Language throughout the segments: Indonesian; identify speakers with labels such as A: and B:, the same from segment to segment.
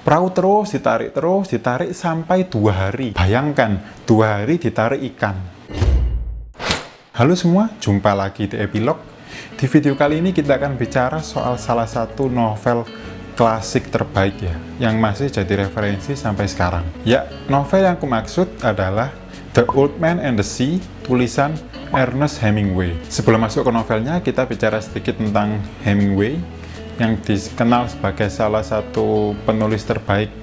A: Perahu terus ditarik sampai 2 hari. Bayangkan, 2 hari ditarik ikan. Halo semua, jumpa lagi di Epilog. Di video kali ini kita akan bicara soal salah satu novel klasik terbaik ya, yang masih jadi referensi sampai sekarang. Ya, novel yang aku maksud adalah The Old Man and the Sea, tulisan Ernest Hemingway. Sebelum masuk ke novelnya, kita bicara sedikit tentang Hemingway, yang dikenal sebagai salah satu penulis terbaik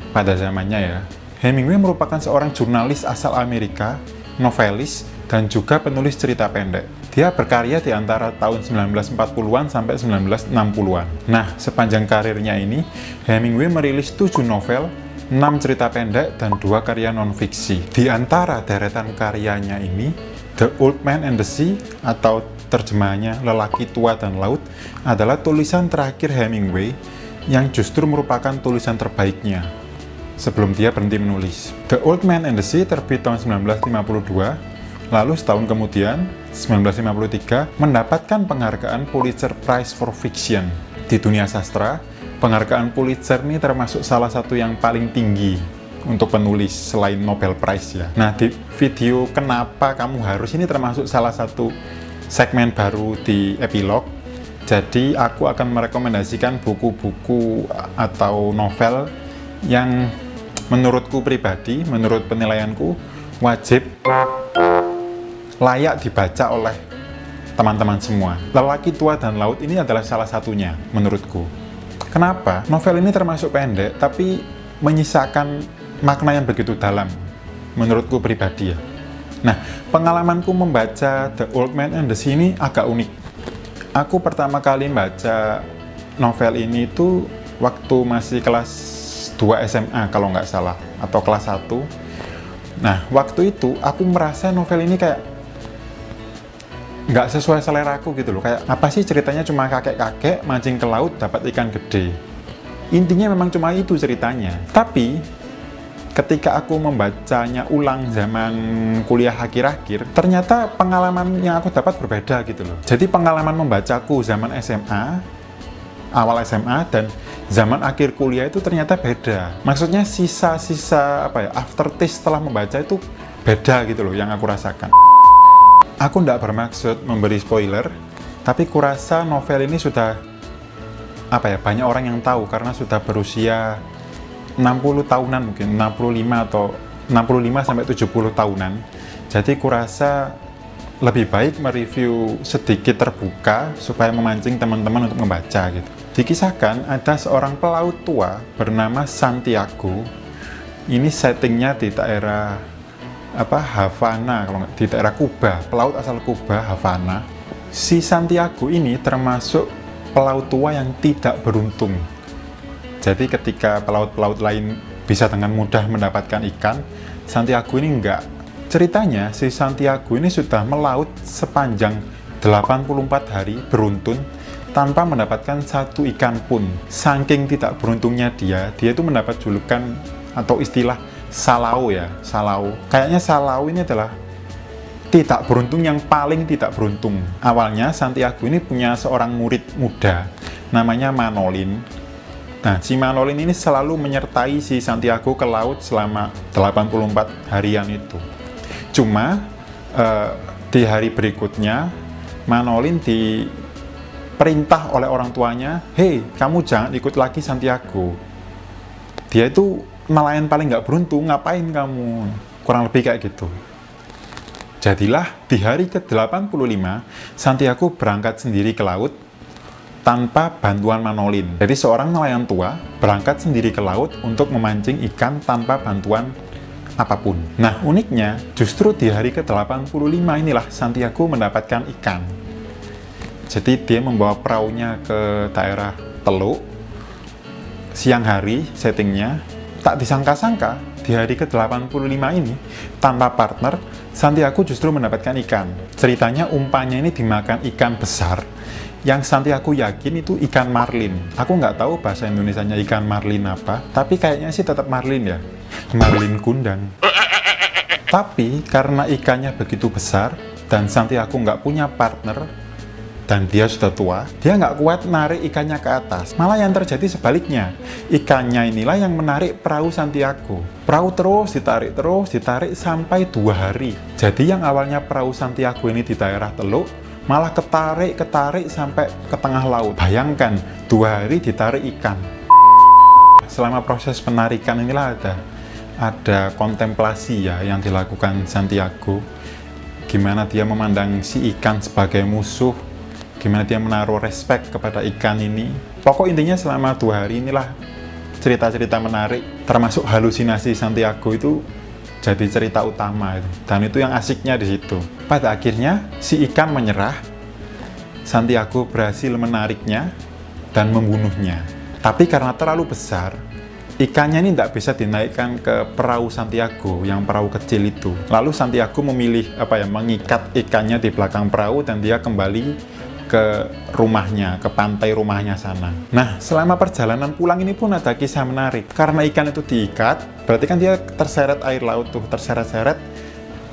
A: pada zamannya ya. Hemingway merupakan seorang jurnalis asal Amerika, novelis, dan juga penulis cerita pendek. Dia berkarya di antara tahun 1940-an sampai 1960-an. Nah, sepanjang karirnya ini, Hemingway merilis 7 novel, 6 cerita pendek, dan 2 karya non-fiksi. Di antara deretan karyanya ini, The Old Man and the Sea, atau terjemahannya Lelaki Tua dan Laut, adalah tulisan terakhir Hemingway yang justru merupakan tulisan terbaiknya sebelum dia berhenti menulis. The Old Man and the Sea terbit tahun 1952, lalu setahun kemudian, 1953, mendapatkan penghargaan Pulitzer Prize for Fiction. Di dunia sastra, penghargaan Pulitzer ini termasuk salah satu yang paling tinggi untuk penulis selain Nobel Prize ya. Nah, di video kenapa kamu harus, ini termasuk salah satu segmen baru di Epilog. Jadi aku akan merekomendasikan buku-buku atau novel yang menurutku pribadi, menurut penilaianku, wajib layak dibaca oleh teman-teman semua. Lelaki Tua dan Laut ini adalah salah satunya menurutku. Kenapa? Novel ini termasuk pendek tapi menyisakan makna yang begitu dalam menurutku pribadi ya. Nah, pengalamanku membaca The Old Man and the Sea ini agak unik. Aku pertama kali membaca novel ini itu waktu masih kelas 2 SMA kalau nggak salah, atau kelas 1. Nah, waktu itu aku merasa novel ini kayak nggak sesuai selera aku gitu loh. Kayak apa sih ceritanya, cuma kakek-kakek mancing ke laut dapat ikan gede. Intinya memang cuma itu ceritanya. Tapi ketika aku membacanya ulang zaman kuliah akhir-akhir, ternyata pengalaman yang aku dapat berbeda gitu loh. Jadi pengalaman membacaku zaman SMA, awal SMA, dan zaman akhir kuliah itu ternyata beda. Maksudnya sisa-sisa aftertaste setelah membaca itu beda gitu loh yang aku rasakan. Aku tidak bermaksud memberi spoiler, tapi kurasa novel ini sudah banyak orang yang tahu karena sudah berusia 60 tahunan mungkin, 65 atau 65 sampai 70 tahunan. Jadi kurasa lebih baik mereview sedikit terbuka supaya memancing teman-teman untuk membaca gitu. Dikisahkan ada seorang pelaut tua bernama Santiago. Ini settingnya di daerah Havana, kalau nggak, di daerah Kuba, pelaut asal Kuba, Havana. Si Santiago ini termasuk pelaut tua yang tidak beruntung. Jadi ketika pelaut-pelaut lain bisa dengan mudah mendapatkan ikan, Santiago ini enggak. Ceritanya, si Santiago ini sudah melaut sepanjang 84 hari beruntun tanpa mendapatkan satu ikan pun. Saking tidak beruntungnya dia itu mendapat julukan atau istilah Salau ya, Salau. Kayaknya Salau ini adalah tidak beruntung yang paling tidak beruntung. Awalnya Santiago ini punya seorang murid muda, namanya Manolin. Nah, si Manolin ini selalu menyertai si Santiago ke laut selama 84 harian itu. Cuma, di hari berikutnya, Manolin diperintah oleh orang tuanya, "Hei, kamu jangan ikut lagi Santiago. Dia itu nelayan paling nggak beruntung, ngapain kamu?" Kurang lebih kayak gitu. Jadilah, di hari ke-85, Santiago berangkat sendiri ke laut, tanpa bantuan Manolin. Jadi seorang nelayan tua berangkat sendiri ke laut untuk memancing ikan tanpa bantuan apapun. Nah, uniknya justru di hari ke-85 inilah Santiago mendapatkan ikan. Jadi dia membawa perahunya ke daerah Teluk. Siang hari settingnya, tak disangka-sangka di hari ke-85 ini tanpa partner, Santiago justru mendapatkan ikan. Ceritanya umpannya ini dimakan ikan besar yang Santiago yakin itu ikan marlin. Aku nggak tahu bahasa Indonesianya ikan marlin apa, tapi kayaknya sih tetap marlin ya, marlin kundang. Tapi karena ikannya begitu besar dan Santiago nggak punya partner, dan dia sudah tua, dia nggak kuat narik ikannya ke atas. Malah yang terjadi sebaliknya, ikannya inilah yang menarik perahu Santiago. Perahu terus ditarik sampai 2 hari. Jadi yang awalnya perahu Santiago ini di daerah Teluk, malah ketarik sampai ke tengah laut. Bayangkan, 2 hari ditarik ikan. Selama proses penarikan inilah ada kontemplasi ya yang dilakukan Santiago. Gimana dia memandang si ikan sebagai musuh, gimana dia menaruh respect kepada ikan ini. Pokok intinya selama 2 hari inilah cerita-cerita menarik, termasuk halusinasi Santiago itu jadi cerita utama itu. Dan itu yang asiknya di situ. Pada akhirnya si ikan menyerah, Santiago berhasil menariknya dan membunuhnya. Tapi karena terlalu besar, ikannya ini tidak bisa dinaikkan ke perahu Santiago, yang perahu kecil itu. Lalu Santiago memilih mengikat ikannya di belakang perahu dan dia kembali ke rumahnya, ke pantai rumahnya sana. Nah, selama perjalanan pulang ini pun ada kisah menarik. Karena ikan itu diikat, berarti kan dia terseret air laut tuh, terseret-seret,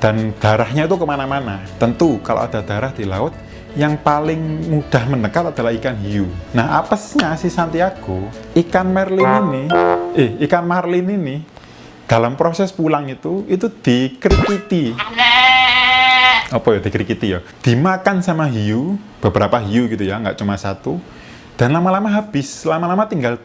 A: dan darahnya itu kemana-mana. Tentu kalau ada darah di laut, yang paling mudah mendekat adalah ikan hiu. Nah, apesnya si Santiago, ikan marlin ini dalam proses pulang itu dikrikiti. Apa ya dikrikiti ya? Dimakan sama hiu, beberapa hiu gitu ya, nggak cuma satu. Dan lama-lama habis, lama-lama tinggal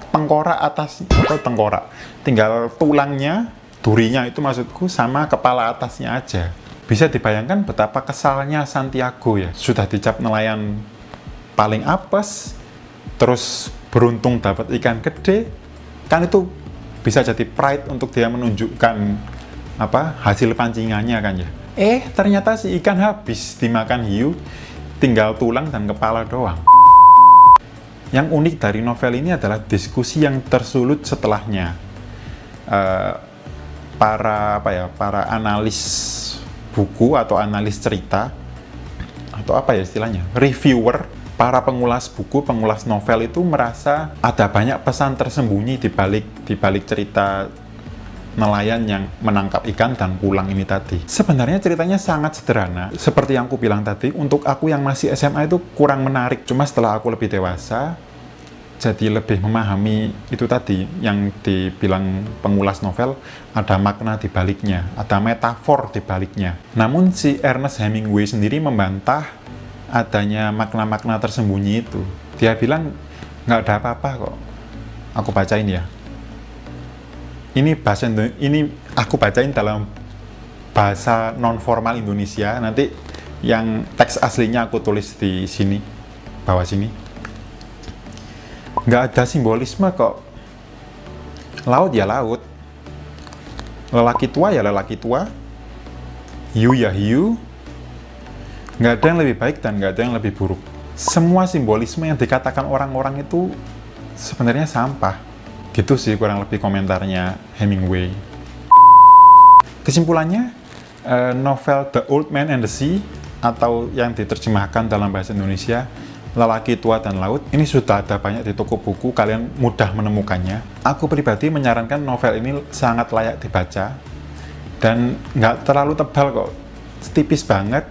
A: tengkorak atas atau tengkorak. Tinggal tulangnya, durinya itu maksudku, sama kepala atasnya aja. Bisa dibayangkan betapa kesalnya Santiago ya. Sudah dicap nelayan paling apes, terus beruntung dapat ikan gede, kan itu bisa jadi pride untuk dia menunjukkan hasil pancingannya kan ya. Ternyata si ikan habis dimakan hiu, tinggal tulang dan kepala doang. Yang unik dari novel ini adalah diskusi yang tersulut setelahnya. Para analis buku atau analis cerita atau istilahnya, reviewer, para pengulas buku, pengulas novel itu merasa ada banyak pesan tersembunyi di balik cerita nelayan yang menangkap ikan dan pulang ini tadi. Sebenarnya ceritanya sangat sederhana. Seperti yang aku bilang tadi, untuk aku yang masih SMA itu kurang menarik. Cuma setelah aku lebih dewasa, jadi lebih memahami itu tadi yang dibilang pengulas novel, ada makna di baliknya, ada metafor di baliknya. Namun si Ernest Hemingway sendiri membantah adanya makna-makna tersembunyi itu. Dia bilang nggak ada apa-apa kok. Aku bacain ya. Ini aku bacain dalam bahasa non-formal Indonesia. Nanti yang teks aslinya aku tulis di sini, bawah sini. Nggak ada simbolisme kok. Laut ya laut, lelaki tua ya lelaki tua, hiu ya hiu. Nggak ada yang lebih baik dan nggak ada yang lebih buruk. Semua simbolisme yang dikatakan orang-orang itu sebenarnya sampah. Gitu sih kurang lebih komentarnya Hemingway. Kesimpulannya, novel The Old Man and the Sea, atau yang diterjemahkan dalam bahasa Indonesia Lelaki Tua dan Laut, ini sudah ada banyak di toko buku, kalian mudah menemukannya. Aku pribadi menyarankan novel ini sangat layak dibaca dan nggak terlalu tebal kok, tipis banget.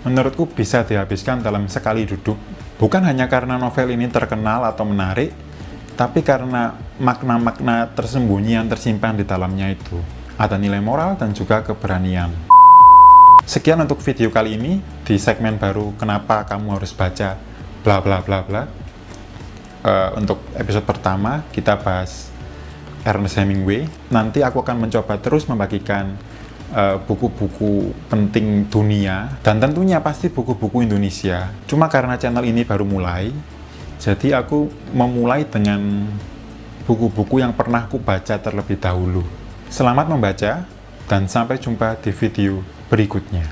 A: Menurutku bisa dihabiskan dalam sekali duduk. Bukan hanya karena novel ini terkenal atau menarik, tapi karena makna-makna tersembunyi yang tersimpan di dalamnya itu. Ada nilai moral dan juga keberanian. Sekian untuk video kali ini di segmen baru Kenapa Kamu Harus Baca bla bla bla bla. Untuk episode pertama kita bahas Ernest Hemingway. Nanti aku akan mencoba terus membagikan buku-buku penting dunia dan tentunya pasti buku-buku Indonesia. Cuma karena channel ini baru mulai, jadi aku memulai dengan buku-buku yang pernah aku baca terlebih dahulu. Selamat membaca dan sampai jumpa di video berikutnya.